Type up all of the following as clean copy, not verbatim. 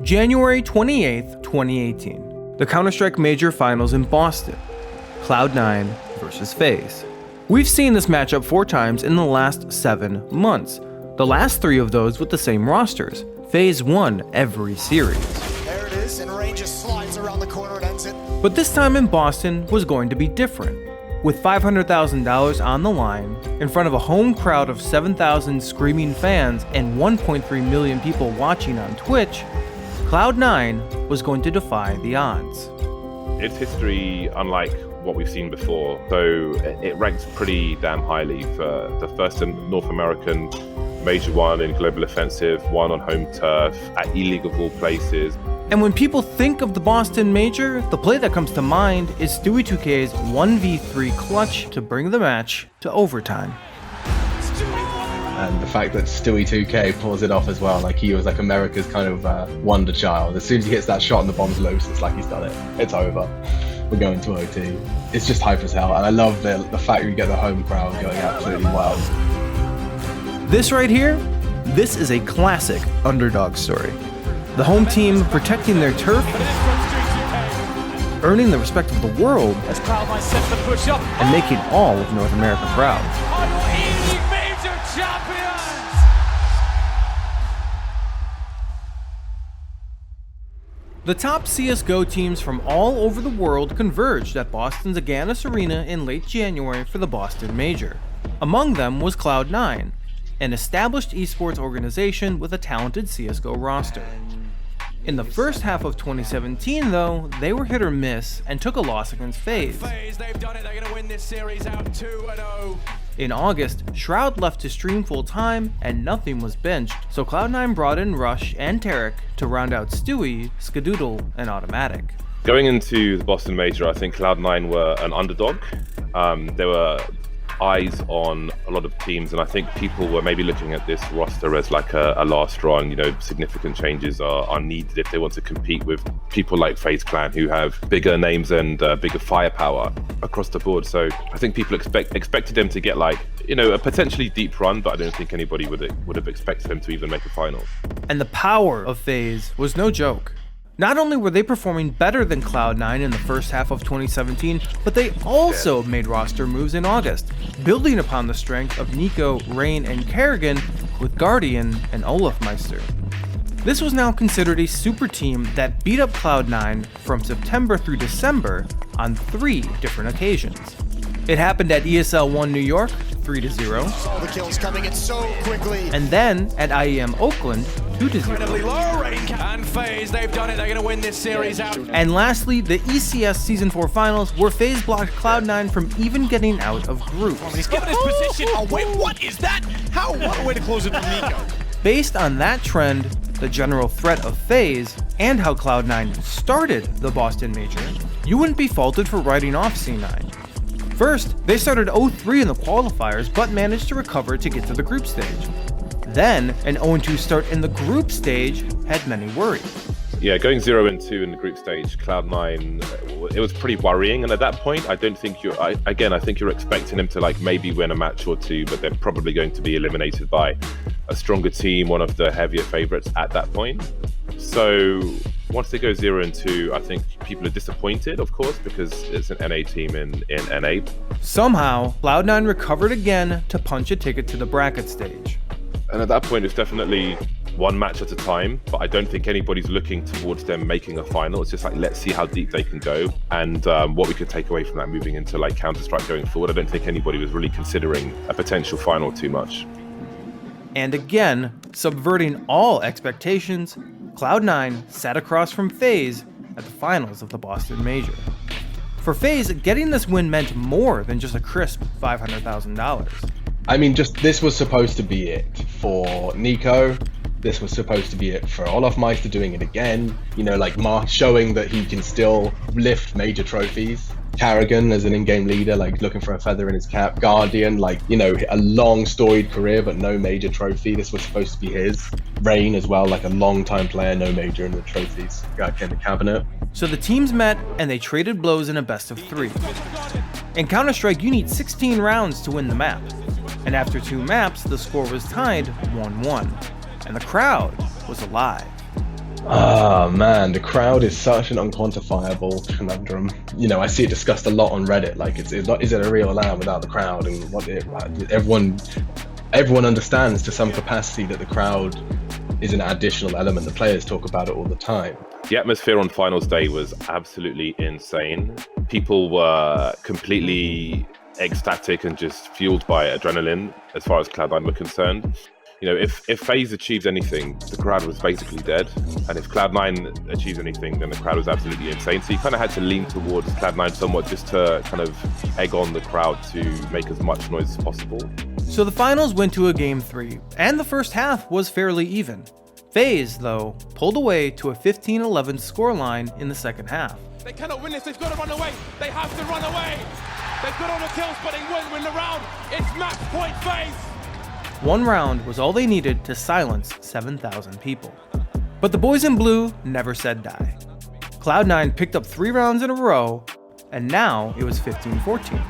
January 28th, 2018. The Counter-Strike Major Finals in Boston. Cloud9 versus FaZe. We've seen this matchup 4 times in the last 7 months. The last 3 of those with the same rosters. FaZe won every series. There it is, and Ray just slides around the corner and ends it. But this time in Boston was going to be different. With $500,000 on the line, in front of a home crowd of 7,000 screaming fans and 1.3 million people watching on Twitch, Cloud9 was going to defy the odds. It's history unlike what we've seen before, so it ranks pretty damn highly for the first North American Major 1 in Global Offensive, 1 on home turf, at E-League of all places. And when people think of the Boston Major, the play that comes to mind is Stewie 2K's 1v3 clutch to bring the match to overtime. And the fact that Stewie 2K pulls it off as well, like he was like America's kind of wonder child. As soon as he hits that shot and the bomb's loose, it's like he's done it. It's over. We're going to OT. It's just hype as hell, and I love the fact you get the home crowd going absolutely wild. This right here, this is a classic underdog story. The home team protecting their turf, earning the respect of the world, as Cloud9 sets the push up, and making all of North America proud. Major champions! The top CSGO teams from all over the world converged at Boston's Agganis Arena in late January for the Boston Major. Among them was Cloud9, an established esports organization with a talented CSGO roster. In the first half of 2017 though, they were hit or miss and took a loss against FaZe. They've done it, they're going to win this series out 2-0. In August, Shroud left to stream full time and nothing was benched, so Cloud9 brought in Rush and Tarek to round out Stewie, Skadoodle, and Automatic. Going into the Boston Major, I think Cloud9 were an underdog. There were eyes on a lot of teams, and I think people were maybe looking at this roster as like a last run. You know, significant changes are needed if they want to compete with people like FaZe Clan, who have bigger names and bigger firepower across the board. So I think people expected them to get like, you know, a potentially deep run, but I don't think anybody would have expected them to even make a final. And the power of FaZe was no joke. Not only were they performing better than Cloud9 in the first half of 2017, but they also made roster moves in August, building upon the strength of Nico, Rain, and Kerrigan with Guardian and Olafmeister. This was now considered a super team that beat up Cloud9 from September through December on 3 different occasions. It happened at ESL 1 New York, 3-0. All the kills coming in so quickly. And then at IEM Oakland, 2-0. Low Rain and FaZe, they've done it, they're going to win this series out. And lastly, the ECS Season 4 Finals, where FaZe blocked Cloud9 from even getting out of groups. He's given his position. Oh wait, what is that? What a way to close it from Nico. Based on that trend, the general threat of FaZe, and how Cloud9 started the Boston Major, you wouldn't be faulted for writing off C9. First, they started 0-3 in the qualifiers, but managed to recover to get to the group stage. Then, an 0-2 start in the group stage had many worries. Yeah, going 0-2 in the group stage, Cloud9, it was pretty worrying. And at that point, I don't think I think you're expecting them to like maybe win a match or 2, but they're probably going to be eliminated by a stronger team, one of the heavier favorites at that point. So once they go 0-2, I think people are disappointed, of course, because it's an NA team in NA. Somehow, Cloud9 recovered again to punch a ticket to the bracket stage. And at that point, it's definitely one match at a time, but I don't think anybody's looking towards them making a final. It's just like, let's see how deep they can go and what we could take away from that moving into like Counter-Strike going forward. I don't think anybody was really considering a potential final too much. And again, subverting all expectations, Cloud9 sat across from FaZe at the finals of the Boston Major. For FaZe, getting this win meant more than just a crisp $500,000. I mean, this was supposed to be it for Nico. This was supposed to be it for Olafmeister doing it again. You know, like showing that he can still lift major trophies. Kerrigan as an in-game leader, like looking for a feather in his cap. Guardian, like, you know, a long storied career, but no major trophy. This was supposed to be his. Rain as well, like a long-time player, no major in the trophies in the cabinet. So the teams met and they traded blows in a best of 3. In Counter-Strike, you need 16 rounds to win the map. And after 2 maps, the score was tied 1-1. And the crowd was alive. Ah, man, the crowd is such an unquantifiable conundrum. You know, I see it discussed a lot on Reddit. Like, is it a real LAN without the crowd? And everyone understands to some capacity that the crowd is an additional element. The players talk about it all the time. The atmosphere on finals day was absolutely insane. People were completely ecstatic and just fueled by adrenaline as far as Cloud9 were concerned. You know, if FaZe achieves anything, the crowd was basically dead. And if Cloud9 achieves anything, then the crowd was absolutely insane. So you kind of had to lean towards Cloud9 somewhat just to kind of egg on the crowd to make as much noise as possible. So the finals went to a Game 3, and the first half was fairly even. FaZe, though, pulled away to a 15-11 scoreline in the second half. They cannot win this. They've got to run away. They have to run away. They've got all the kills, but they won't win the round. It's match point FaZe. One round was all they needed to silence 7,000 people. But the boys in blue never said die. Cloud9 picked up 3 rounds in a row, and now it was 15-14.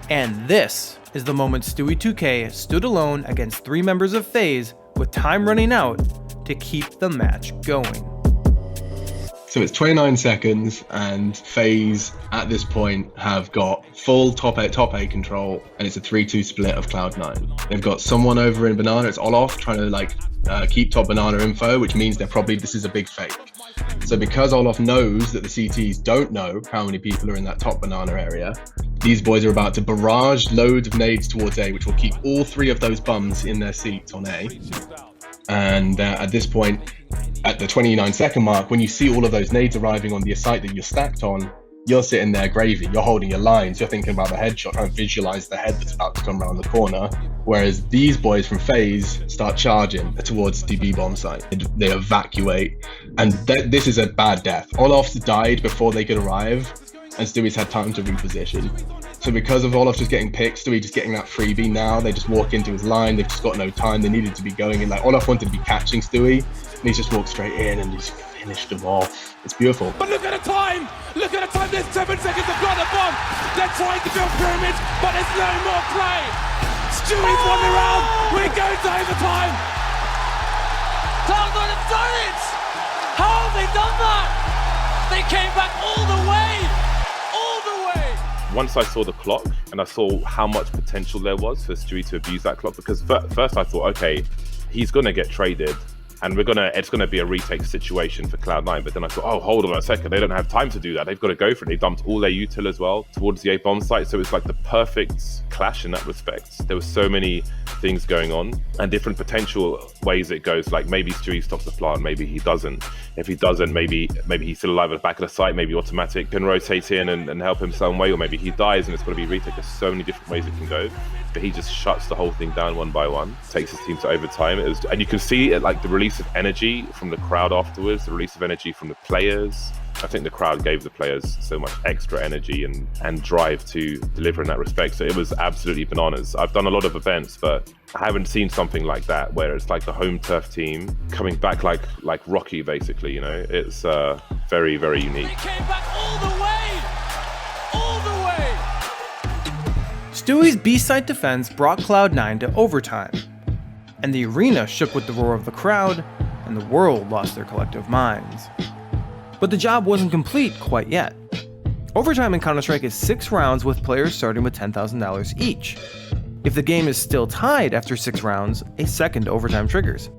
And this is the moment Stewie 2K stood alone against 3 members of FaZe with time running out to keep the match going. So it's 29 seconds, and FaZe at this point have got full top A control, and it's a 3-2 split of Cloud9. They've got someone over in Banana, it's Olaf, trying to keep top Banana info, which means this is a big fake. So because Olaf knows that the CTs don't know how many people are in that top Banana area, these boys are about to barrage loads of nades towards A, which will keep all 3 of those bums in their seats on A. And at this point, at the 29-second mark, when you see all of those nades arriving on the site that you're stacked on, you're sitting there gravy, you're holding your lines, you're thinking about the headshot, trying to visualize the head that's about to come around the corner. Whereas these boys from FaZe start charging towards the B-bomb site. They evacuate, and this is a bad death. Olaf's died before they could arrive, and Stewie's had time to reposition. So because of Olaf just getting picked, Stewie just getting that freebie now, they just walk into his line, they've just got no time, they needed to be going in. Like, Olaf wanted to be catching Stewie, and he's just walked straight in and just finished him off. It's beautiful. But look at the time! Look at the time! There's 7 seconds to plant a bomb! They're trying to build pyramids, but there's no more play! Stewie's won the round! We're going to overtime! Cloud9 have done it! How have they done that? They came back all the way! All the way! Once I saw the clock and I saw how much potential there was for Stewie to abuse that clock, because first I thought, okay, he's going to get traded and it's going to be a retake situation for Cloud9. But then I thought, oh, hold on a second, they don't have time to do that. They've got to go for it. They dumped all their util as well towards the A bomb site. So it's like the perfect clash in that respect. There were so many things going on and different potential ways it goes. Like maybe Stewie stops the plant, maybe he doesn't. If he doesn't, maybe he's still alive at the back of the site, maybe automatic can rotate in and help him some way, or maybe he dies and it's going to be retake. There's so many different ways it can go. But he just shuts the whole thing down one by one, takes his team to overtime. And you can see it, like the release of energy from the crowd afterwards, the release of energy from the players. I think the crowd gave the players so much extra energy and drive to deliver in that respect. So it was absolutely bananas. I've done a lot of events, but I haven't seen something like that, where it's like the home turf team coming back like Rocky, basically. You know, it's very, very unique. They came back all the way! All the way! Stewie's B-side defense brought Cloud9 to overtime, and the arena shook with the roar of the crowd, and the world lost their collective minds. But the job wasn't complete quite yet. Overtime in Counter-Strike is 6 rounds with players starting with $10,000 each. If the game is still tied after 6 rounds, a second overtime triggers.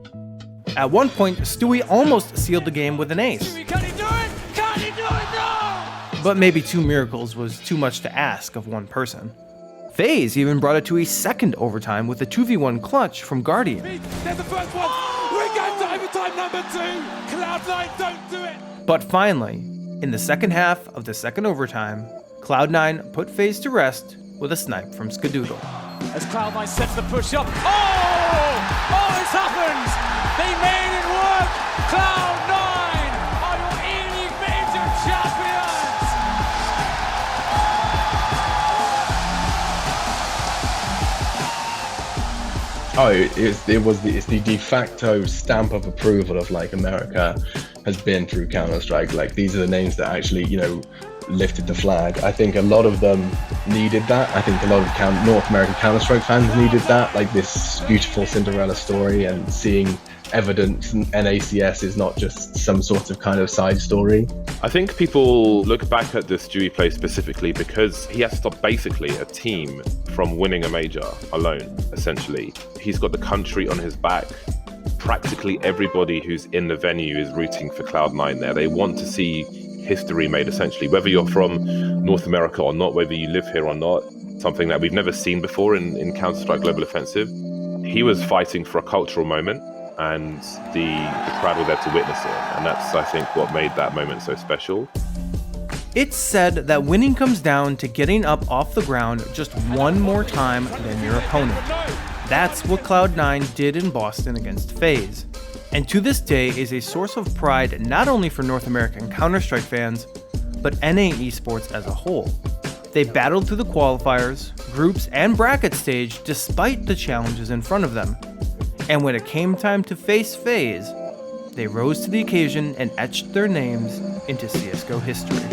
At one point, Stewie almost sealed the game with an ace. Stewie, can he do it? Can he do it? No! But maybe 2 miracles was too much to ask of one person. FaZe even brought it to a second overtime with a 2v1 clutch from Guardian. There's the first one! We're going to overtime number 2! Cloud9 don't do it! But finally, in the second half of the second overtime, Cloud9 put FaZe to rest with a snipe from Skadoodle. As Cloud9 sets the push up. Oh! Oh, it's happened! They made it work! Cloud9 are your E-League Major champions! Oh, it's the de facto stamp of approval of like America has been through Counter-Strike. Like, these are the names that actually, you know, lifted the flag. I think a lot of them needed that. I think a lot of North American Counter-Strike fans needed that, like this beautiful Cinderella story, and seeing evidence NACS is not just some sort of kind of side story. I think people look back at the Stewie play specifically because he has stopped basically a team from winning a major alone, essentially. He's got the country on his back. Practically everybody who's in the venue is rooting for Cloud9 there. They want to see history made, essentially, whether you're from North America or not, whether you live here or not, something that we've never seen before in Counter-Strike Global Offensive. He was fighting for a cultural moment, and the crowd were there to witness it. And that's, I think, what made that moment so special. It's said that winning comes down to getting up off the ground just one more time than your opponent. That's what Cloud9 did in Boston against FaZe, and to this day is a source of pride not only for North American Counter-Strike fans, but NA esports as a whole. They battled through the qualifiers, groups, and bracket stage despite the challenges in front of them. And when it came time to face FaZe, they rose to the occasion and etched their names into CSGO history.